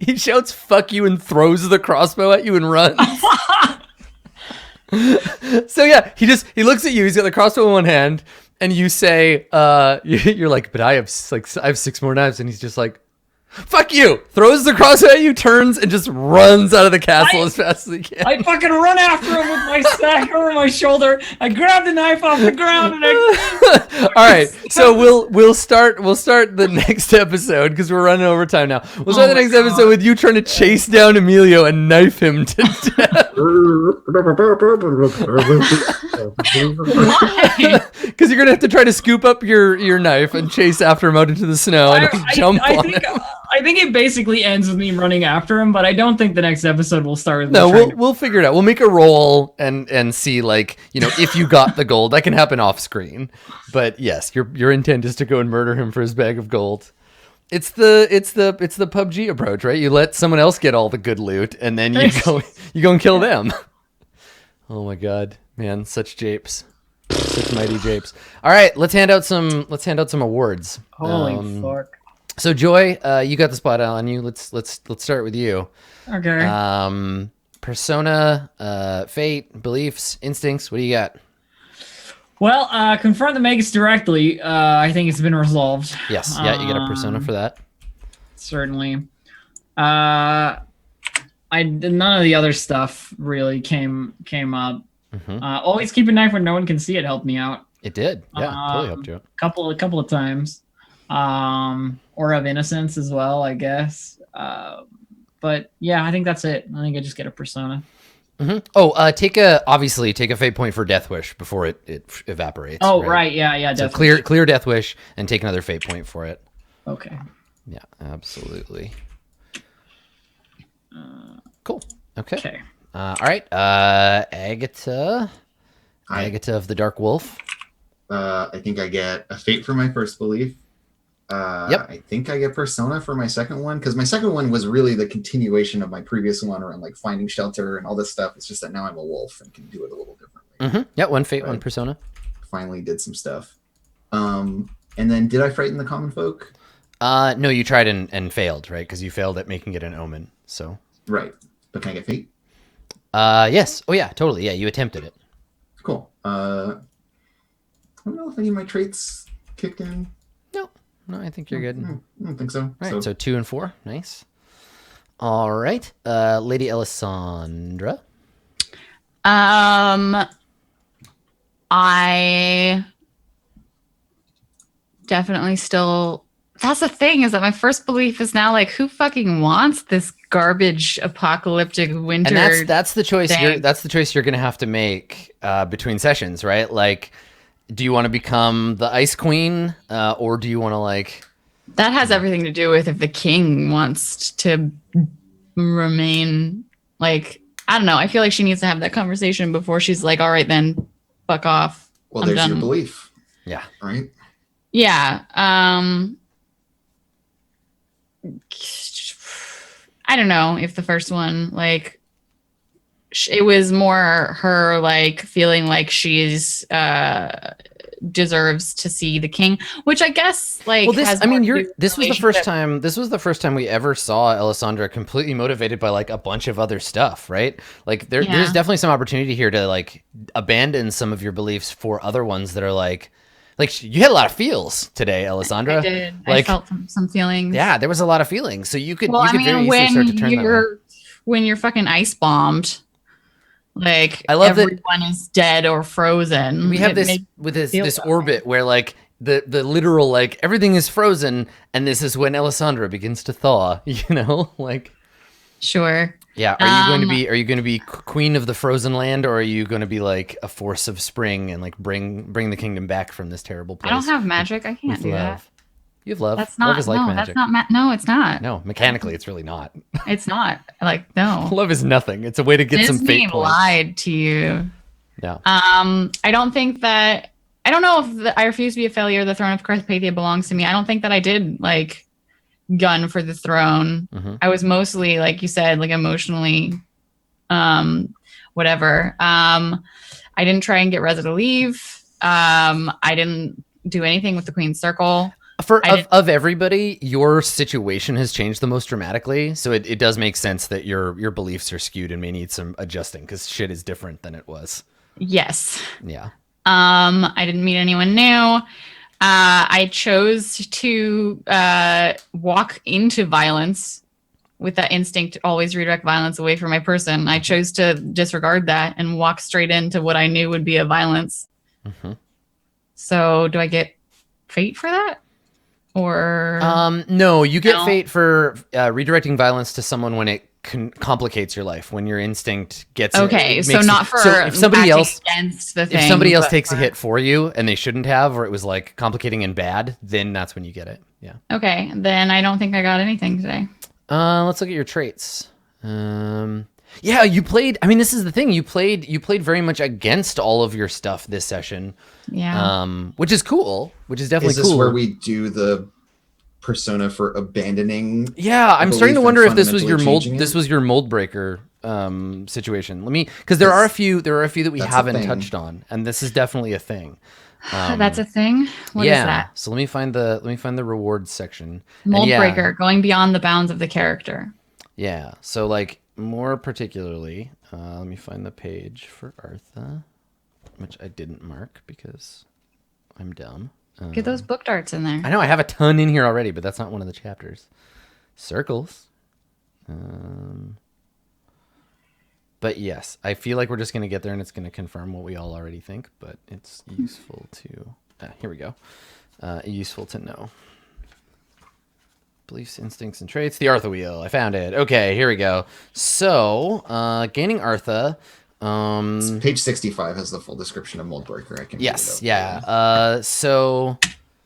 He shouts "fuck you" and throws the crossbow at you and runs. So yeah, he looks at you. He's got the crossbow in one hand, and you say, "You're like, but I have 6 more knives," and he's just like, Fuck you! Throws the crossbow at you, turns, and just runs out of the castle as fast as he can. I fucking run after him with my sack over my shoulder. I grab the knife off the ground and I. All right, so we'll start the next episode because we're running over time now. We'll start the next episode with you trying to chase down Emilio and knife him to death. Because you're gonna have to try to scoop up your knife and chase after him out into the snow and jump on him. I think it basically ends with me running after him, but I don't think the next episode will start with me No, trying to- we'll figure it out. We'll make a roll and see, like, you know, if you got the gold. That can happen off screen. But yes, your intent is to go and murder him for his bag of gold. It's the PUBG approach, right? You let someone else get all the good loot, and then you go and kill them. Oh my god, man, such japes, such mighty japes. All right, let's hand out some awards. Holy fuck. So Joy, you got the spot on you. Let's start with you. Okay. Persona, fate, beliefs, instincts. What do you got? Well, confront the Magus directly. I think it's been resolved. Yes, yeah, you get a persona for that. Certainly. None of the other stuff really came up. Mm-hmm. Always keep a knife where no one can see it helped me out. It did. Yeah, totally helped you out. Couple of times. Or of innocence as well, I guess. But yeah, I think that's it. I think I just get a persona. Mm-hmm. Oh, take a fate point for Death Wish before it evaporates. Oh, right. Yeah, So definitely. clear Death Wish and take another fate point for it. Okay. Yeah, absolutely. Cool. Okay. All right. Agatha. Hi. Agatha of the Dark Wolf. I think I get a fate for my first belief. Yep. I think I get persona for my second one because my second one was really the continuation of my previous one around like finding shelter and all this stuff. It's just that now I'm a wolf and can do it a little differently. Mm-hmm. Yeah, one fate, Right. one persona. Finally did some stuff. And then did I frighten the common folk? No, you tried and failed, right? Because you failed at making it an omen. So. Right. But can I get fate? Yes. Oh yeah, totally. Yeah, you attempted it. Cool. I don't know if any of my traits kicked in. No, I think you're good. I don't think so. All right, so 2 and 4. Nice. All right. Lady Alessandra. I definitely still. That's the thing, is that my first belief is now like, who fucking wants this garbage apocalyptic winter? And that's the choice. thing? That's the choice you're gonna have to make between sessions, right? Like, do you want to become the Ice Queen, or do you want to like? That has everything to do with if the king wants to remain. Like, I don't know. I feel like she needs to have that conversation before she's like, all right, then fuck off. Well, I'm there's your done. belief. Yeah. Right. Yeah. I don't know if the first one, like, it was more her like feeling like she's deserves to see the king, which I guess like. Well, has more to do with this was the relationship. first time. This was the first time we ever saw Alessandra completely motivated by like a bunch of other stuff, right? Like there's definitely some opportunity here to like abandon some of your beliefs for other ones that are like you had a lot of feels today, Alessandra. I did. Like, I felt some feelings. Yeah, there was a lot of feelings. So you could Well, very easily start to turn that way. when you're fucking ice bombed, like I love that everyone is dead or frozen. We have It this makes with me this feel this that orbit where like the literal like everything is frozen, and this is when Alessandra begins to thaw. You know, like sure. yeah. Are you going to be queen of the frozen land, or are you going to be like a force of spring and like bring the kingdom back from this terrible place? I don't have magic. I can't with do love? that. You have love. That's not. Love is like no, magic. that's not. No, it's not. No, mechanically, it's really not. It's not. Like no. Love is nothing. It's a way to get some Disney fate points. lied to you. Yeah. I don't think that. I don't know if I refuse to be a failure. The throne of Carpathia belongs to me. I don't think that I did like gun for the throne. Mm-hmm. I was mostly, like you said, like emotionally, whatever. I didn't try and get Reza to leave. I didn't do anything with the Queen's Circle. Of everybody, your situation has changed the most dramatically, so it does make sense that your beliefs are skewed and may need some adjusting because shit is different than it was. Yes. Yeah. I didn't meet anyone new. I chose to walk into violence with that instinct to always redirect violence away from my person. I chose to disregard that and walk straight into what I knew would be a violence. Mm-hmm. So do I get fate for that? Or no, you get No. fate for redirecting violence to someone when it complicates your life, when your instinct gets okay, it so makes not it- for so if somebody acting else against the thing. if somebody else but takes a for- hit for you and they shouldn't have, or it was like complicating and bad, then that's when you get it. Yeah. Okay, then I don't think I got anything today. Let's look at your traits. Yeah, you played. I mean, this is the thing. You played very much against all of your stuff this session. Yeah. Which is cool. Which is definitely Is this cool. where we do the persona for abandoning? Yeah, I'm starting to belief wonder and if this was your fundamentally mold. changing This it? was your mold breaker situation. Let me, because there are a few that we That's a haven't thing. touched on, and this is definitely a thing. That's a thing. What is yeah. that? So let me find the rewards section. And Mold yeah, breaker, going beyond the bounds of the character. Yeah. So like more particularly, let me find the page for Artha, which I didn't mark because I'm dumb. Get those book darts in there. I know I have a ton in here already, but that's not one of the chapters. Circles. But yes, I feel like we're just going to get there and it's going to confirm what we all already think, but it's useful to... here we go. Useful to know. Beliefs, instincts, and traits. The Artha wheel. I found it. Okay, here we go. So, gaining Artha... Page 65 has the full description of Moldbreaker. I can read yes, it out. yeah. So...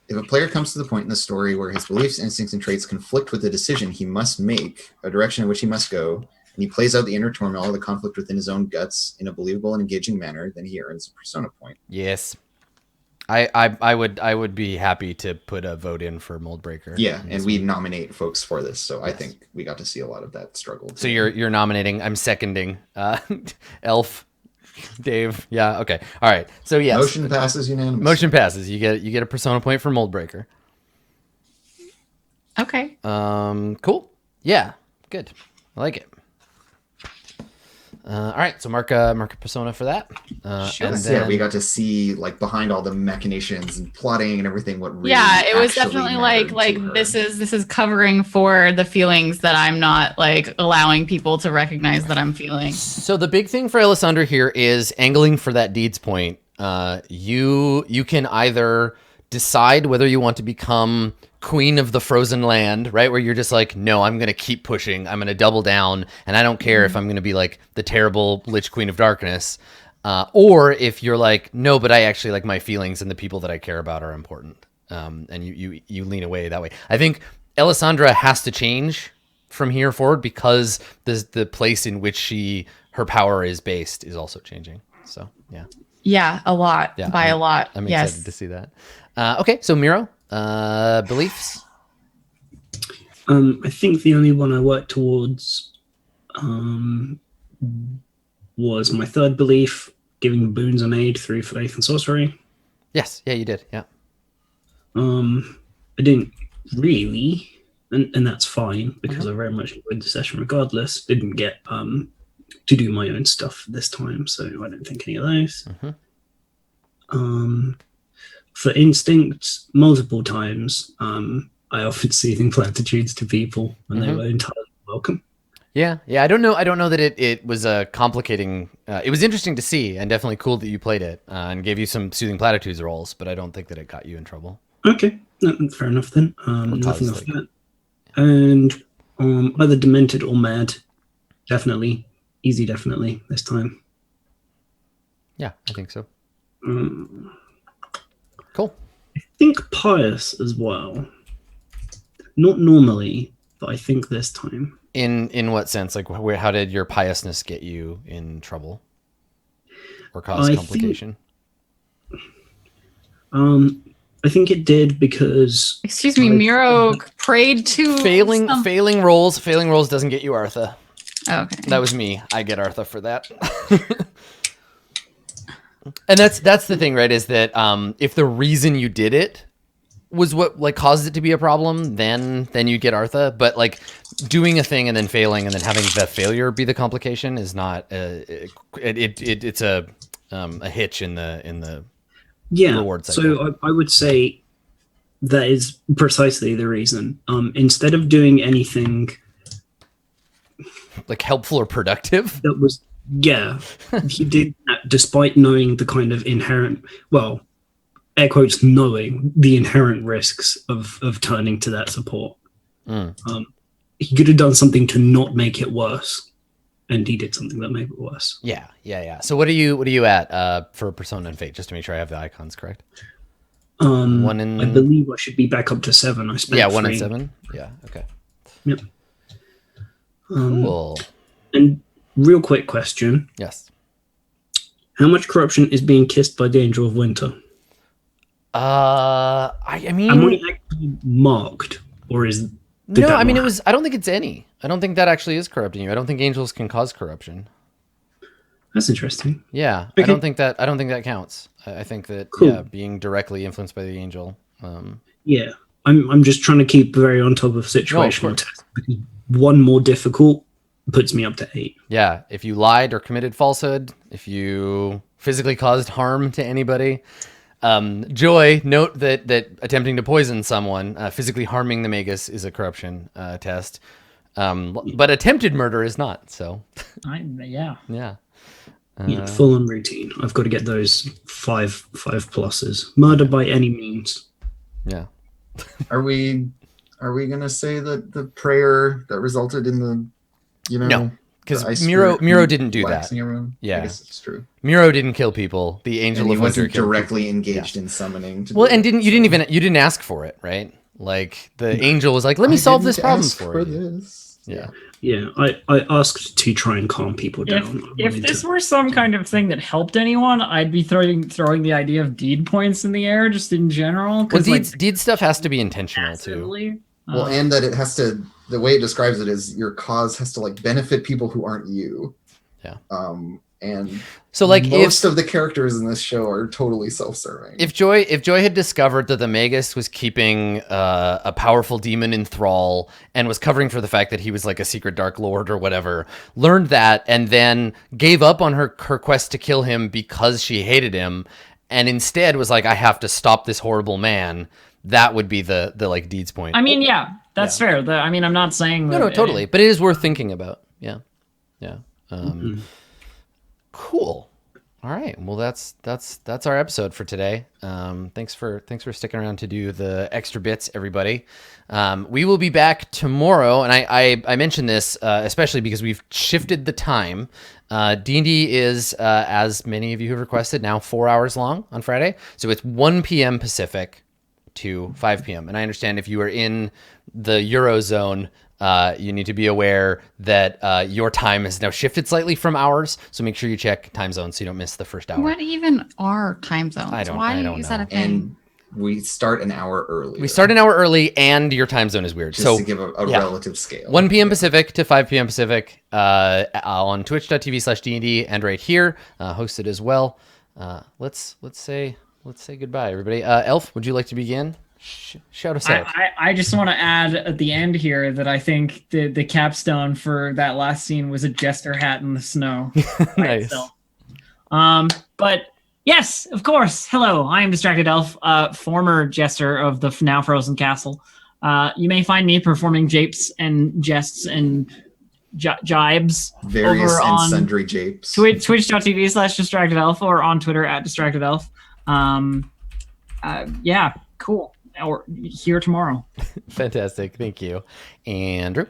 If a player comes to the point in the story where his beliefs, instincts, and traits conflict with the decision he must make, a direction in which he must go, and he plays out the inner turmoil of the conflict within his own guts in a believable and engaging manner, then he earns a persona point. Yes. I would be happy to put a vote in for Moldbreaker. Yeah, and we nominate folks for this, so I think we got to see a lot of that struggle. So you're nominating. I'm seconding. Elf, Dave. Yeah. Okay. All right. So yes. Motion passes unanimously. Motion passes. You get a persona point for Moldbreaker. Okay. Cool. Yeah. Good. I like it. All right. So mark a persona for that. Sure. And Yeah, then- we got to see like behind all the machinations and plotting and everything. What really Yeah, it was actually definitely mattered like to her. this is covering for the feelings that I'm not like allowing people to recognize that I'm feeling. So the big thing for Alessandra here is angling for that deeds point. You can either decide whether you want to become queen of the frozen land, right? Where you're just like, no, I'm going to keep pushing. I'm going to double down. And I don't care if I'm going to be like the terrible Lich Queen of Darkness. Or if you're like, no, but I actually like my feelings and the people that I care about are important. And you lean away that way. I think Alessandra has to change from here forward because the place in which her power is based is also changing. So yeah. Yeah, a lot. Yeah, By a lot. I'm yes. excited to see that. Okay, so Miro, beliefs. I think the only one I worked towards was my third belief, giving boons and aid through faith and sorcery. Yes, yeah, you did. Yeah. I didn't really, and that's fine because I very much enjoyed the session regardless. Didn't get to do my own stuff this time, so I don't think any of those. For instinct, multiple times, I offered soothing platitudes to people, and they were entirely welcome. Yeah. I don't know that it was a complicating. It was interesting to see, and definitely cool that you played it and gave you some soothing platitudes rolls. But I don't think that it got you in trouble. Okay, fair enough then. What Nothing causes off that. And either demented or mad, definitely. Easy, definitely this time. Yeah, I think so. I Cool. think pious as well. Not normally, but I think this time. In what sense? Like, how did your piousness get you in trouble or cause I complication? I think it did because Excuse me, Miro prayed to Failing some- rolls doesn't get you Artha. Oh, okay. That was me. I get Artha for that. And that's the thing, right? Is that if the reason you did it was what like caused it to be a problem, then you get Artha. But like doing a thing and then failing and then having the failure be the complication is not. It's a hitch in the yeah. reward cycle. So I would say that is precisely the reason. Instead of doing anything Like helpful or productive? that was, yeah, he did that despite knowing the kind of inherent, well, air quotes, knowing the inherent risks of turning to that support. He could have done something to not make it worse, and he did something that made it worse. Yeah. So what are you at for Persona and Fate? Just to make sure I have the icons correct. I believe I should be back up to 7. I spent 1 and 3. 7. Yeah. Okay. Yep. Cool. And real quick question: Yes. how much corruption is being kissed by the Angel of Winter? I mean, Am I actually marked, or is no? I mean, I don't think it's any. I don't think that actually is corrupting you. I don't think angels can cause corruption. That's interesting. Yeah, Okay. I don't think that counts. I think that Cool. being directly influenced by the angel. Yeah, I'm just trying to keep very on top of situational course. tests, because one more difficult puts me up to 8. Yeah, if you lied or committed falsehood, if you physically caused harm to anybody. Joy, note that attempting to poison someone, physically harming the magus, is a corruption test. But attempted murder is not. So, Yeah. yeah. Yeah, full on routine. I've got to get those five pluses. Murder by any means. Yeah. Are we gonna say that the prayer that resulted in the, No, because the ice Miro spirit didn't do that. waxing everyone? Yeah. I guess it's true. Miro didn't kill people. The angel And he of winter wasn't killed directly engaged in summoning. Well, and you didn't ask for it, right? Like the angel was like, "Let me solve this problem for you." This. Yeah. Yeah, I asked to try and calm people down. If this were some kind of thing that helped anyone, I'd be throwing the idea of deed points in the air just in general. Well, deed stuff has to be intentional too. Passively, Well, and that it has to. The way it describes it is your cause has to like benefit people who aren't you. Yeah. And so like most of the characters in this show are totally self-serving. If Joy had discovered that the Magus was keeping a powerful demon in thrall and was covering for the fact that he was like a secret dark lord or whatever, learned that and then gave up on her quest to kill him because she hated him, and instead was like, I have to stop this horrible man, that would be the like deeds point. I mean, yeah, that's fair. I mean, I'm not saying that no, totally, but it is worth thinking about. Yeah. Cool. All right. Well, that's our episode for today. Thanks for sticking around to do the extra bits, everybody. We will be back tomorrow, and I mentioned this especially because we've shifted the time. D&D is, as many of you have requested, now 4 hours long on Friday, so it's 1 p.m. Pacific to 5 p.m. And I understand if you are in the Eurozone, you need to be aware that your time has now shifted slightly from ours, so make sure you check time zones so you don't miss the first hour. What even are time zones? I don't Is that a know. thing? And we start an hour early. We start an hour early, and your time zone is weird. just So to give a relative scale. 1 p.m. Pacific to 5 p.m. Pacific on twitch.tv/D&D and right here, hosted as well. Let's say goodbye, everybody. Elf, would you like to begin? Shout us out. I just want to add at the end here that I think the capstone for that last scene was a jester hat in the snow. Nice. But yes, of course. Hello, I am Distracted Elf, former jester of the now frozen castle. You may find me performing japes and jests and jibes Various over and on sundry japes. twitch.tv/DistractedElf or on Twitter @DistractedElf. Yeah, cool. Or here tomorrow. Fantastic. Thank you. Andrew?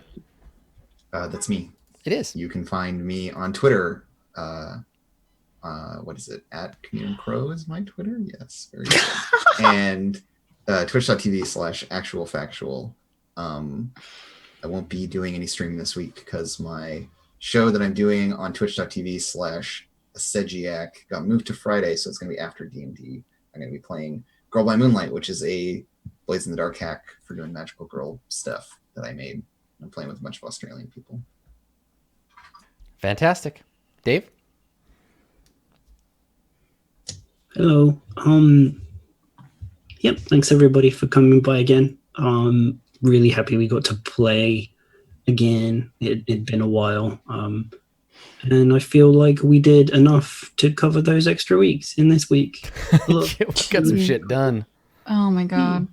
That's me. It is. You can find me on Twitter. What is it? @CommuneCrow is my Twitter. Yes, very good. And twitch.tv/actualfactual. I won't be doing any streaming this week because my show that I'm doing on twitch.tv/Asegiac got moved to Friday, so it's going to be after D&D. I'm going to be playing Girl by Moonlight, which is a Blades in the Dark hack for doing magical girl stuff that I made. I'm playing with a bunch of Australian people. Fantastic. Dave? Hello. Yep. Thanks everybody for coming by again. Really happy we got to play again. It'd been a while. And I feel like we did enough to cover those extra weeks in this week. We got some shit done. Oh my god.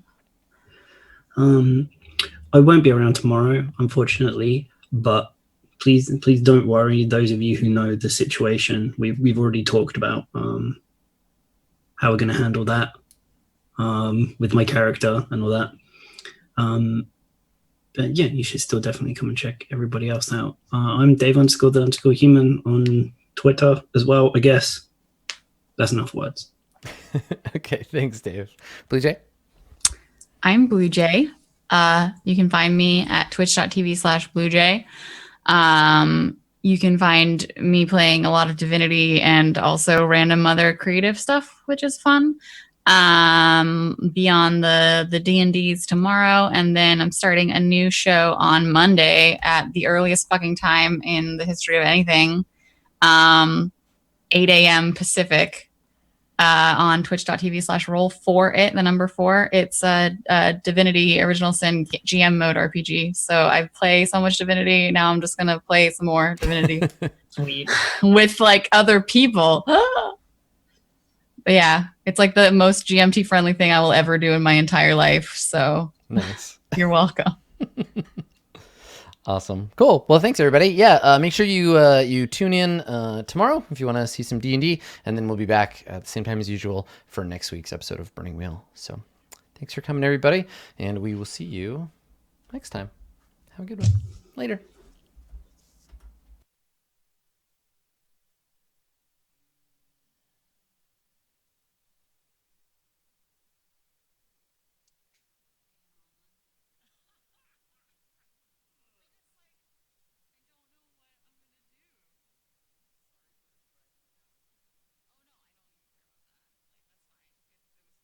I won't be around tomorrow, unfortunately, but please don't worry. Those of you who know the situation, we've already talked about how we're going to handle that with my character and all that. But yeah, you should still definitely come and check everybody else out. I'm Dave_the_human on Twitter as well, I guess. That's enough words. Okay, thanks, Dave. Blue Jay? I'm Blue Jay. You can find me at twitch.tv/BlueJay. You can find me playing a lot of Divinity and also random other creative stuff, which is fun. Beyond the D&Ds tomorrow, and then I'm starting a new show on Monday at the earliest fucking time in the history of anything, 8 a.m. Pacific, on twitch.tv/roll4it, the number 4. It's a Divinity Original Sin GM mode RPG. So I play so much Divinity. Now I'm just going to play some more Divinity. Sweet. With like other people. But yeah, it's like the most GMT friendly thing I will ever do in my entire life. So Nice. You're welcome. Awesome. Cool. Well, thanks everybody. Yeah. Make sure you tune in tomorrow if you want to see some D&D, and then we'll be back at the same time as usual for next week's episode of Burning Wheel. So thanks for coming, everybody, and we will see you next time. Have a good one. Later.